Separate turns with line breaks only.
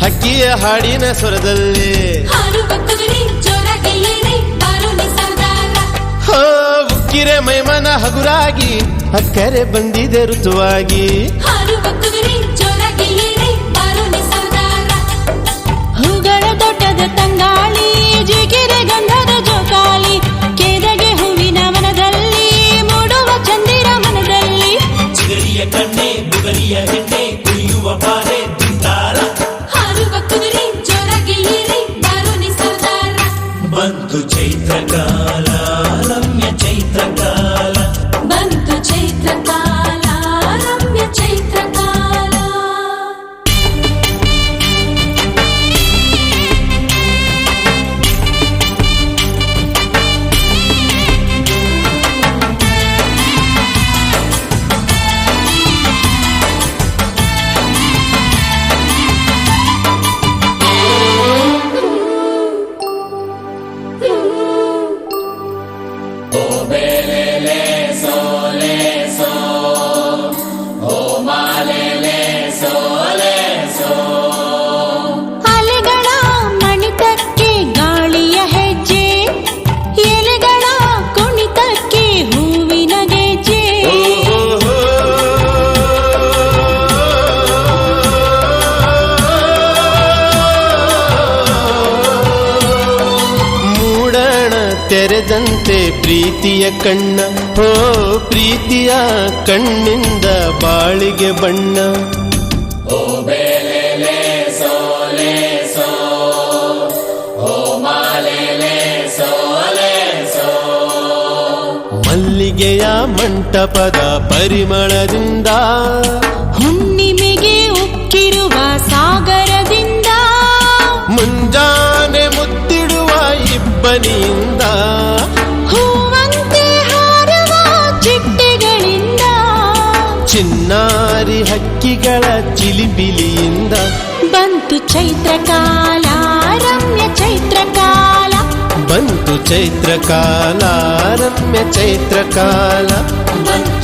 ಹಕ್ಕಿಯ ಹಾಡಿನ ಸ್ವರದಲ್ಲಿ ಹೋ ಉಕ್ಕಿರೆ ಮೈಮನ ಹಗುರಾಗಿ ಅಕ್ಕರೆ ಬಂದಿದೆ ಋತುವಾಗಿ
ಹೂಗಳ ತೋಟದ ತಂಗಾಳಿ ಜಿಗಿರೆ ಗಂಧದ ಜೋಕಾಲಿ ಕೆರೆಗೆ ಹೂವಿನ ಮನದಲ್ಲಿ ಮೂಡುವ ಚಂದಿರ ಮನದಲ್ಲಿ
ಚಿಗರಿಯ ಕಣ್ಣೆ ಬುಗರಿಯ ಹೆಣ್ಣೆ ಕುಯ್ಯುವ ಬಾರೆ ತಿಂತಾರ ಬಂತು ಚೈತ್ರಕಾಲ ರಮ್ಯ ಚೈತ್ರಕಾಲ
ಬಂತು ಚೈತ್ರಕಾಲ ರಮ್ಯ ಚೈತ್ರಕಾಲ ಅಲೆಗಳ ಮಣಿತಕ್ಕೆ ಗಾಳಿಯ ಹೆಜ್ಜೆ ಎಲೆಗಳ ಕುಣಿತಕ್ಕೆ ಹೂವಿನ ಗೆಜ್ಜೆ
ಮೂಡಣ ತೆರೆದಂತೆ ಪ್ರೀತಿಯ ಕಣ್ಣ ಹೋ ಪ್ರೀತಿಯ ಕಣ್ಣಿಂದ ಬಾಳಿಗೆ ಬಣ್ಣ ಮಲ್ಲಿಗೆಯ ಮಂಟಪದ ಪರಿಮಳದಿಂದ
ಹುಣ್ಣಿಮೆಗೆ ಉಕ್ಕಿರುವ ಸಾಗರದಿಂದ
ಮುಂಜಾನೆ ಮುತ್ತಿಡುವ ಇಬ್ಬನಿಯಿಂದ
ಹೂವಂತೆ ಹಾರುವ ಚಿಟ್ಟೆಗಳಿಂದ
ಚಿನ್ನಾರಿ ಹಕ್ಕಿಗಳ ಚಿಲಿಪಿಲಿಯಿಂದ
ಬಂತು ಚೈತ್ರಕಾಲ ರಮ್ಯ ಚೈತ್ರಕಾಲ
ಬಂತು ಚೈತ್ರಕಾಲ ರಮ್ಯ ಚೈತ್ರಕಾಲ
ಬಂತು